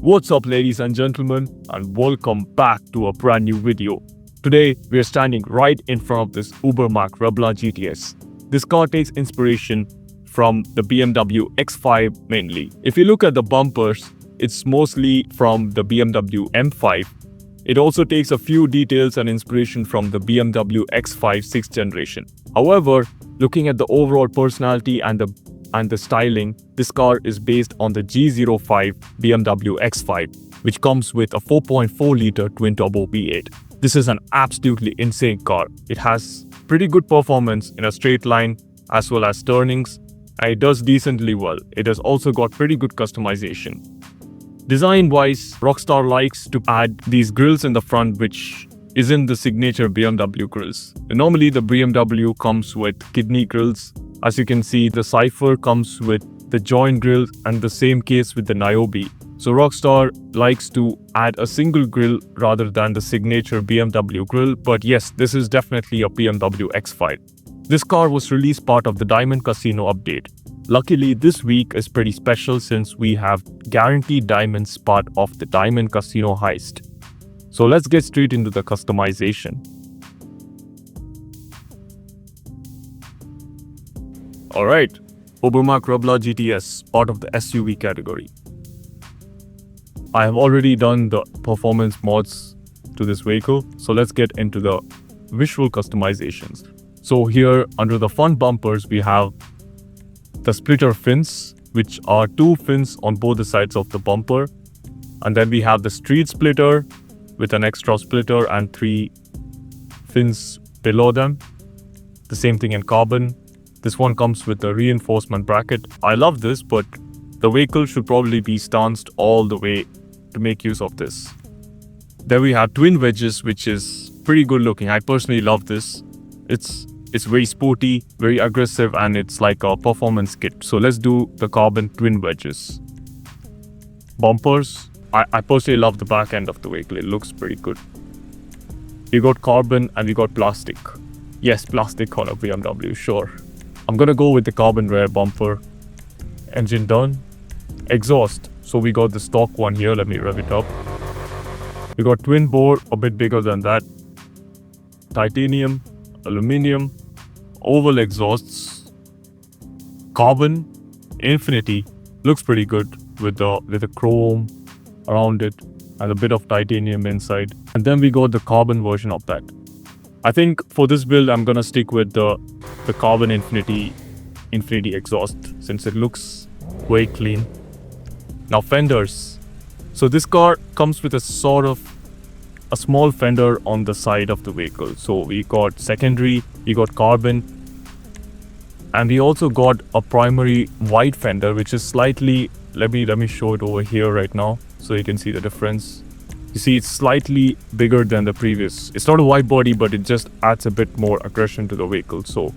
What's up, ladies and gentlemen, and welcome back to a brand new video. Today we are standing right in front of this Ubermacht Rebla Gts. This car takes inspiration from the BMW X5 mainly. If you look at the bumpers, it's mostly from the BMW M5. It also takes a few details and inspiration from the BMW X5 6th generation. However, looking at the overall personality and the styling, this car is based on the G05 BMW X5, which comes with a 4.4-liter twin-turbo V8. This is an absolutely insane car. It has pretty good performance in a straight line as well as turnings, and it does decently well. It has also got pretty good customization. Design-wise, Rockstar likes to add these grills in the front, which isn't the signature BMW grills. Normally, the BMW comes with kidney grills. As you can see, the Cypher comes with the joint grill, and the same case with the Niobe. So Rockstar likes to add a single grill rather than the signature BMW grill, but yes, this is definitely a BMW X5. This car was released part of the Diamond Casino update. Luckily, this week is pretty special since we have guaranteed diamonds part of the Diamond Casino heist. So let's get straight into the customization. Alright, Ubermacht Rebla GTS, part of the SUV category. I have already done the performance mods to this vehicle, so let's get into the visual customizations. So here, under the front bumpers, we have the splitter fins, which are two fins on both the sides of the bumper. And then we have the street splitter with an extra splitter and three fins below them. The same thing in carbon. This one comes with a reinforcement bracket. I love this, but the vehicle should probably be stanced all the way to make use of this. Then we have twin wedges, which is pretty good looking. I personally love this. It's very sporty, very aggressive, and it's like a performance kit. So let's do the carbon twin wedges. Bumpers. I personally love the back end of the vehicle. It looks pretty good. We got carbon and we got plastic. Yes, plastic on a BMW, sure. I'm gonna go with the carbon rear bumper. Engine done. Exhaust. So we got the stock one here. Let me rev it up. We got twin bore, a bit bigger than that. Titanium, aluminium, oval exhausts, carbon, infinity. Looks pretty good with the chrome around it and a bit of titanium inside. And then we got the carbon version of that. I think for this build, I'm gonna stick with the carbon infinity exhaust since it looks very clean. Now fenders. So this car comes with a sort of a small fender on the side of the vehicle. So we got secondary, we got carbon, and we also got a primary wide fender, which is slightly, let me show it over here right now so you can see the difference. You see, it's slightly bigger than the previous. It's not a wide body, but it just adds a bit more aggression to the vehicle. So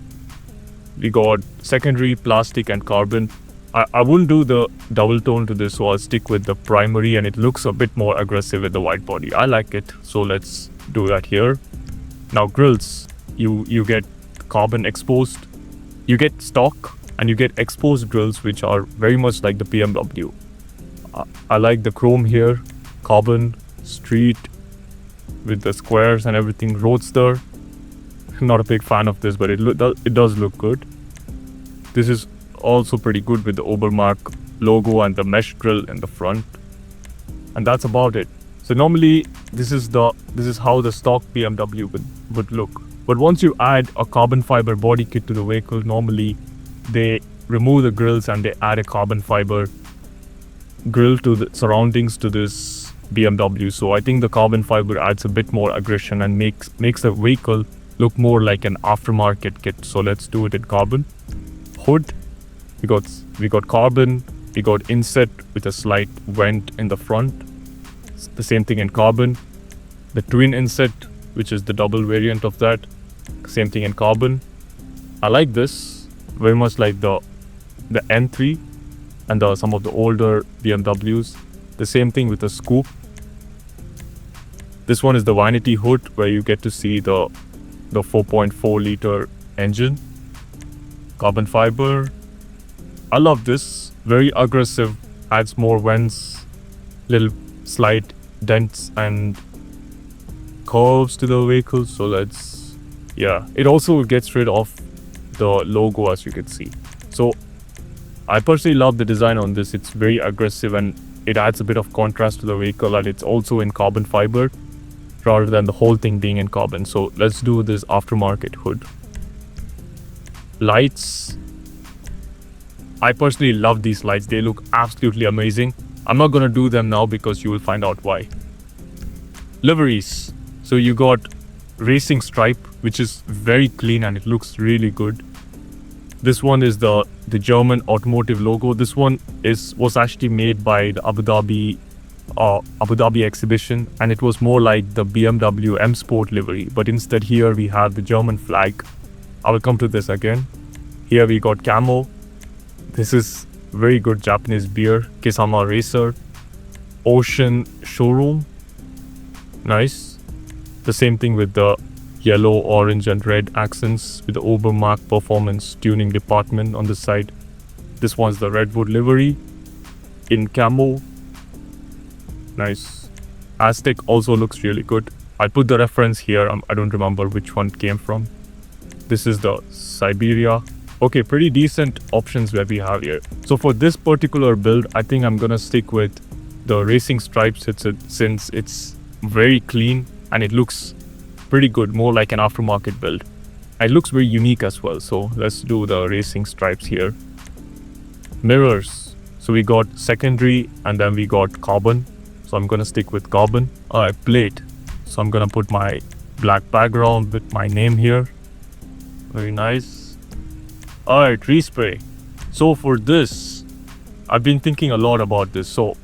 we got secondary, plastic, and carbon. I wouldn't do the double tone to this, so I'll stick with the primary, and it looks a bit more aggressive with the wide body. I like it, so let's do that here. Now grills, you get carbon exposed, you get stock, and you get exposed grills, which are very much like the BMW. I like the chrome here, carbon, street, with the squares and everything, roadster. Not a big fan of this, but it does look good. This is also pretty good with the Ubermacht logo and the mesh grill in the front, and that's about it. So normally this is how the stock BMW would look, but once you add a carbon fiber body kit to the vehicle, normally they remove the grills and they add a carbon fiber grill to the surroundings to this BMW. So I think the carbon fiber adds a bit more aggression and makes the vehicle look more like an aftermarket kit. So let's do it in carbon. Hood. We got carbon, we got inset with a slight vent in the front. It's the same thing in carbon. The twin inset, which is the double variant of that, same thing in carbon. I like this, very much like the N3 and some of the older BMWs. The same thing with the scoop. This one is the vanity hood, where you get to see the 4.4-liter engine. Carbon fiber. I love this. Very aggressive, adds more vents little slight dents and curves to the vehicle. So let's, yeah, it also gets rid of the logo, as you can see. So I personally love the design on this. It's very aggressive and it adds a bit of contrast to the vehicle, and it's also in carbon fiber rather than the whole thing being in carbon. So let's do this aftermarket hood. Lights. I personally love these lights. They look absolutely amazing. I'm not gonna do them now because you will find out why. Liveries. So you got racing stripe, which is very clean and it looks really good. This one is the German automotive logo. This one was actually made by the Abu Dhabi exhibition, and it was more like the BMW M Sport livery, but instead here we have the German flag. I will come to this again. Here we got camo. This is very good Japanese beer. Kisama Racer. Ocean Showroom. Nice. The same thing with the yellow, orange and red accents with the Ubermacht performance tuning department on the side. This one's the Redwood livery in camo. Nice. Aztec also looks really good. I put the reference here. I don't remember which one it came from. This is the Siberia. Okay, pretty decent options where we have here. So for this particular build, I think I'm gonna stick with the racing stripes since it's very clean and it looks pretty good, more like an aftermarket build. It looks very unique as well. So let's do the racing stripes here. Mirrors. So we got secondary and then we got carbon. So I'm gonna stick with carbon. Alright, plate. So I'm gonna put my black background with my name here. Very nice. Alright, respray. So for this, I've been thinking a lot about this. So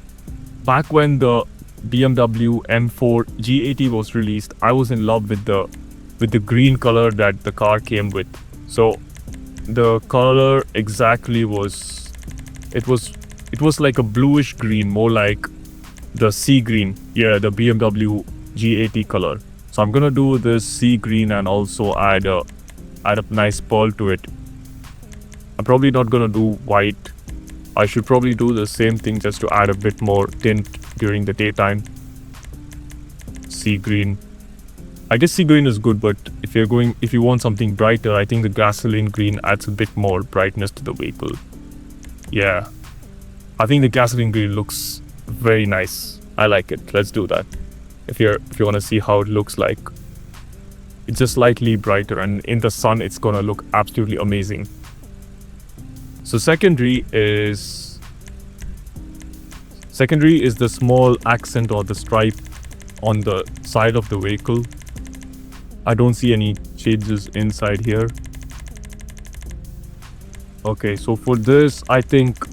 back when the BMW M4 G80 was released, I was in love with the green color that the car came with. So the color exactly was like a bluish green, more like the sea green. Yeah, the BMW G80 color. So I'm gonna do this sea green and also add a nice pearl to it. I'm probably not gonna do white. I should probably do the same thing just to add a bit more tint during the daytime. Sea green. I guess sea green is good, but if you want something brighter, I think the gasoline green adds a bit more brightness to the vehicle. Yeah, I think the gasoline green looks very nice. I like it. Let's do that. If you want to see how it looks like, it's just slightly brighter, and in the sun, it's gonna look absolutely amazing. So secondary is the small accent or the stripe on the side of the vehicle. I don't see any changes inside here. Okay, so for this, I think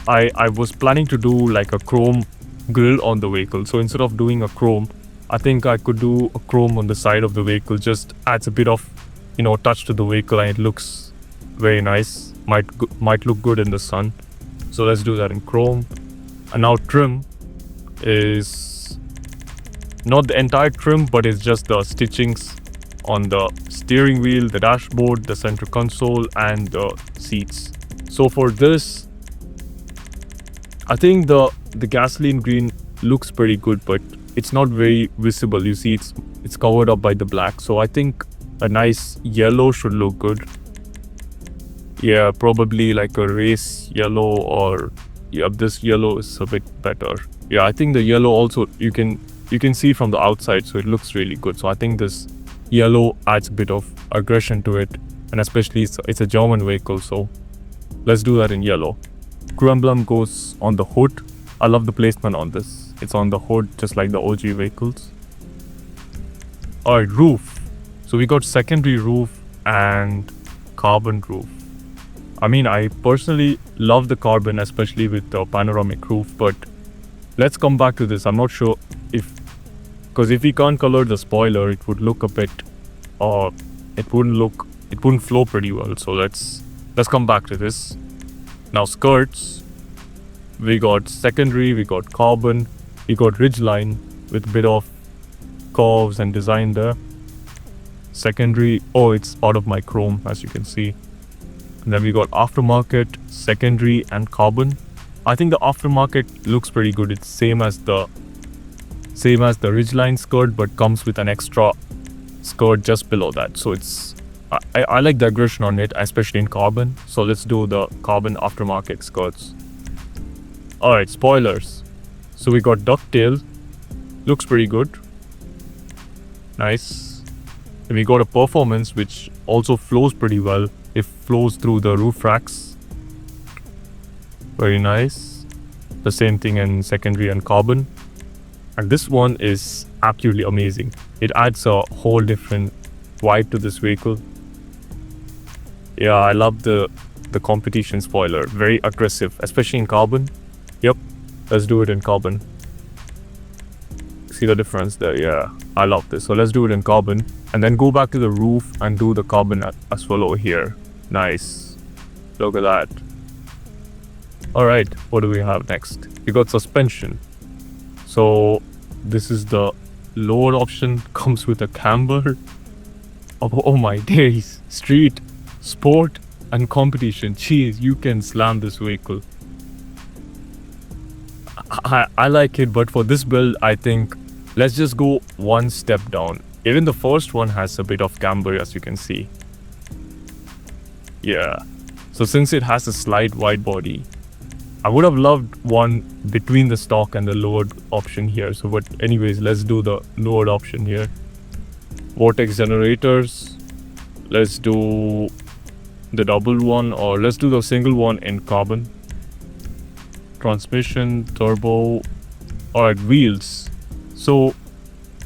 I was planning to do like a chrome grille on the vehicle. So instead of doing a chrome, I think I could do a chrome on the side of the vehicle. Just adds a bit of, touch to the vehicle, and it looks very nice. Might look good in the sun. So let's do that in chrome. And now trim is not the entire trim, but it's just the stitchings on the steering wheel, the dashboard, the center console and the seats. So for this, I think the gasoline green looks pretty good, but it's not very visible. You see it's covered up by the black. So I think a nice yellow should look good. Yeah, probably like a race yellow, or yeah, this yellow is a bit better. Yeah, I think the yellow also you can see from the outside, so it looks really good. So I think this yellow adds a bit of aggression to it, and especially it's a German vehicle, so let's do that in yellow. Crew emblem goes on the hood. I love the placement on this. It's on the hood just like the OG vehicles. Alright, roof. So we got secondary roof and carbon roof. I mean, I personally love the especially with the panoramic roof, but let's come back to this. I'm not sure because if we can't color the spoiler, it would look a bit, it wouldn't flow pretty well. So let's come back to this. Now skirts, we got secondary, we got carbon, we got ridgeline with a bit of curves and design there. Secondary, it's part of my chrome, as you can see. And then we got aftermarket, secondary and carbon. I think the aftermarket looks pretty good. It's same as the Ridgeline skirt, but comes with an extra skirt just below that. So it's I like the aggression on it, especially in carbon. So let's do the carbon aftermarket skirts. Alright, spoilers. So we got ducktail. Looks pretty good. Nice. And we got a performance which also flows pretty well. It flows through the roof racks. Very nice. The same thing in secondary and carbon. And this one is absolutely amazing. It adds a whole different vibe to this vehicle. Yeah, I love the competition spoiler. Very aggressive, especially in carbon. Yep, let's do it in carbon. See the difference there? Yeah, I love this. So let's do it in carbon. And then go back to the roof and do the carbon as well over here. Nice. Look at that. Alright, what do we have next? We got suspension. So this is the lower option. Comes with a camber. Oh my days. Street, sport and competition. Jeez, you can slam this vehicle. I like it, but for this build, I think let's just go one step down. Even the first one has a bit of camber, as you can see. Yeah. So since it has a slight wide body, I would have loved one between the stock and the lowered option here. So, but anyways, let's do the lowered option here. Vortex generators. Let's do the double one, or let's do the single one in carbon. Transmission, turbo. Alright, wheels. So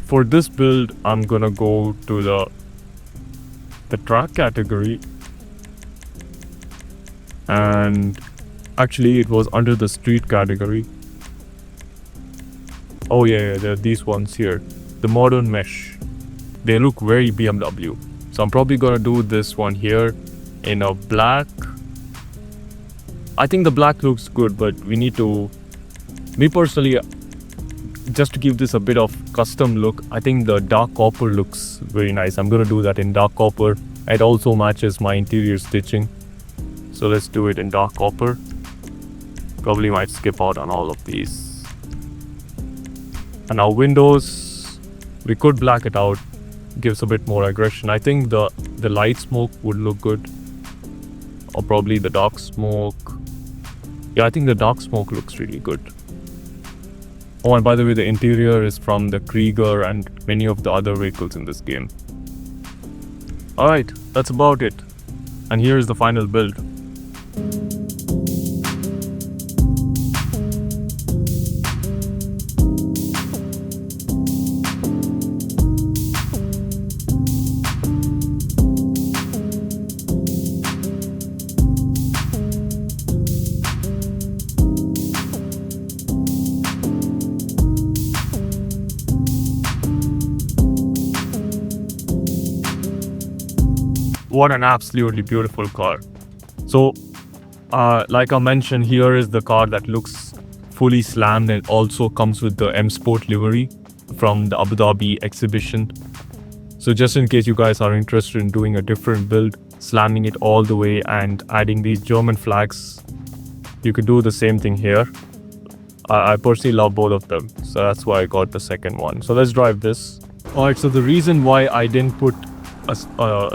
for this build, I'm gonna go to the track category. And actually it was under the street category. Oh yeah, there are these ones here. The modern mesh. They look very BMW. So I'm probably gonna do this one here in a black. I think the black looks good, but we need to, me personally, just to give this a bit of custom look, I think the dark copper looks very nice. I'm gonna do that in dark copper. It also matches my interior stitching. So let's do it in dark copper. Probably might skip out on all of these. And our windows, we could black it out. Gives a bit more aggression. I think the light smoke would look good. Or probably the dark smoke. Yeah, I think the dark smoke looks really good. Oh, and by the way, the interior is from the Krieger and many of the other vehicles in this game. Alright, that's about it. And here is the final build. What an absolutely beautiful car. So, like I mentioned, here is the car that looks fully slammed and also comes with the M Sport livery from the Abu Dhabi exhibition. So just in case you guys are interested in doing a different build, slamming it all the way and adding these German flags, you could do the same thing here. I personally love both of them, so that's why I got the second one. So let's drive this. Alright, so the reason why I didn't put a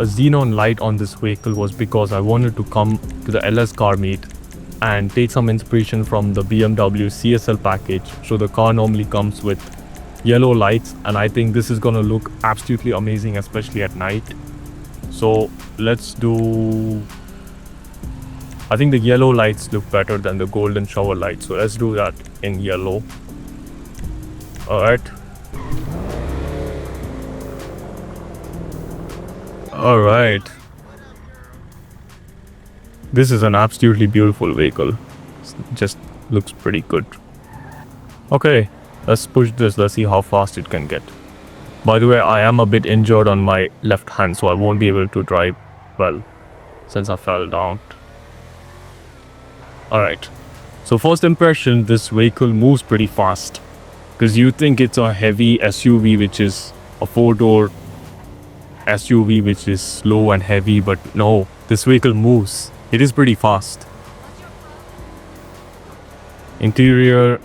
xenon light on this vehicle was because I wanted to come to the LS car meet and take some inspiration from the BMW CSL package. So the car normally comes with yellow lights, and I think this is gonna look absolutely amazing, especially at night. So let's do, I think the yellow lights look better than the golden shower lights, so let's do that in yellow. Alright. Alright. This is an absolutely beautiful vehicle. Just looks pretty good. Okay, let's push this. Let's see how fast it can get. By the way, I am a bit injured on my left hand, so I won't be able to drive well since I fell down. Alright. So first impression, this vehicle moves pretty fast. Because you think it's a heavy SUV, which is a 4-door SUV which is slow and heavy, but no, this vehicle moves. It is pretty fast. Interior,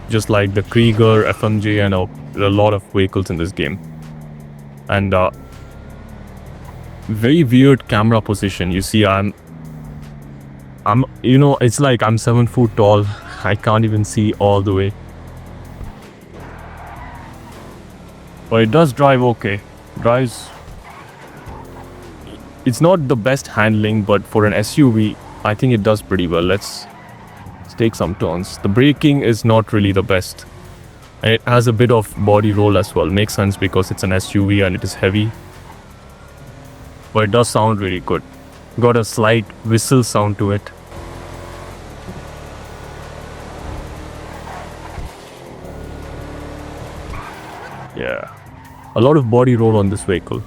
just like the Krieger, FMJ, and a lot of vehicles in this game. And very weird camera position. You see, I'm it's like I'm 7 foot tall. I can't even see all the way. But it does drive okay. Drives. It's not the best handling, but for an SUV, I think it does pretty well. Let's take some turns. The braking is not really the best. And it has a bit of body roll as well. Makes sense because it's an SUV and it is heavy. But it does sound really good. Got a slight whistle sound to it. Yeah. A lot of body roll on this vehicle.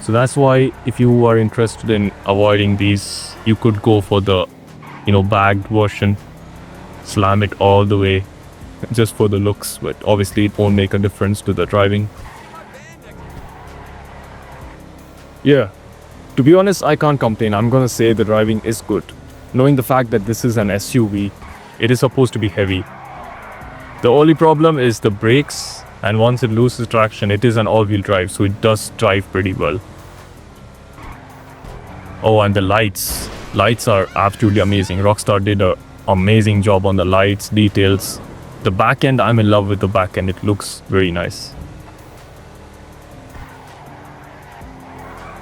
So that's why if you are interested in avoiding these, you could go for the, bagged version. Slam it all the way just for the looks, but obviously it won't make a difference to the driving. Yeah, to be honest, I can't complain. I'm gonna say the driving is good. Knowing the fact that this is an SUV, it is supposed to be heavy. The only problem is the brakes, and once it loses traction, it is an all-wheel drive, so it does drive pretty well. Oh, and the lights. Lights are absolutely amazing. Rockstar did an amazing job on the lights, details. The back end, I'm in love with the back end. It looks very nice.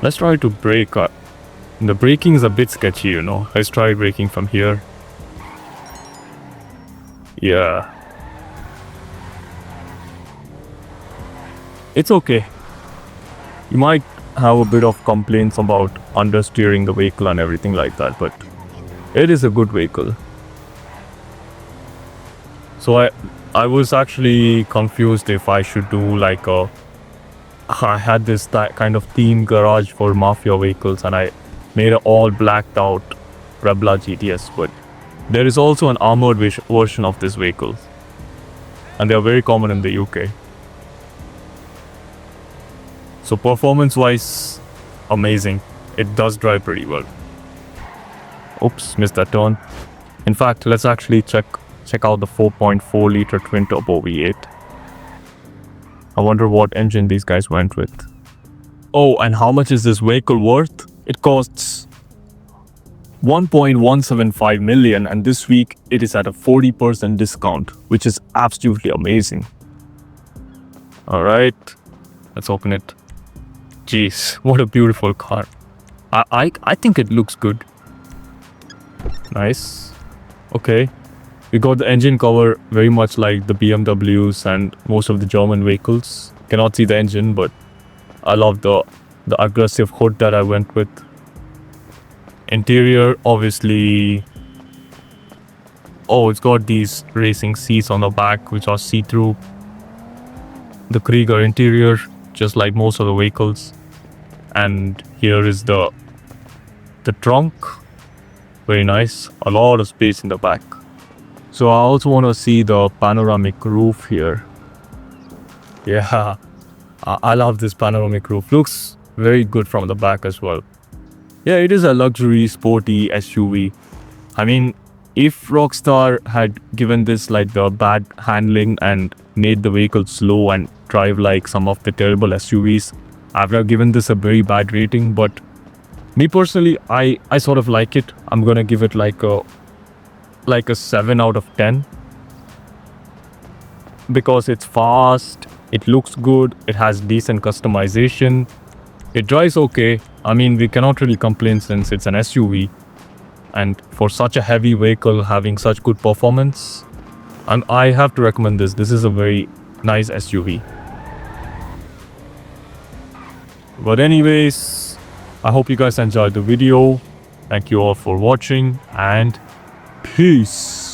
Let's try to brake. The braking is a bit sketchy, Let's try braking from here. Yeah. It's okay. You might have a bit of complaints about understeering the vehicle and everything like that, but it is a good vehicle. So I was actually confused if I should do like I had this kind of theme garage for Mafia vehicles, and I made an all blacked out Rebla GTS, but there is also an armored version of this vehicle, and they are very common in the UK. So performance wise, amazing. It does drive pretty well. Oops, missed that turn. In fact, let's actually check out the 4.4 liter twin turbo V8. I wonder what engine these guys went with. Oh, and how much is this vehicle worth? It costs 1.175 million, and this week it is at a 40% discount, which is absolutely amazing. Alright, let's open it. Jeez, what a beautiful car. I think it looks good. Nice. Okay. We got the engine cover very much like the BMWs and most of the German vehicles. Cannot see the engine, but I love the aggressive hood that I went with. Interior, obviously. Oh, it's got these racing seats on the back which are see-through. The Krieger interior, just like most of the vehicles. And here is the trunk. Very nice. A lot of space in the back. So I also want to see the panoramic roof here. Yeah, I love this panoramic roof. Looks very good from the back as well. Yeah, it is a luxury, sporty SUV. I mean, if Rockstar had given this like the bad handling and made the vehicle slow and drive like some of the terrible SUVs, I would have given this a very bad rating. But me personally, I sort of like it. I'm gonna give it like a 7 out of 10. Because it's fast, it looks good, it has decent customization, it drives okay. I mean, we cannot really complain since it's an SUV. And for such a heavy vehicle having such good performance, and I have to recommend this. This is a very nice SUV. But anyways, I hope you guys enjoyed the video. Thank you all for watching, and peace.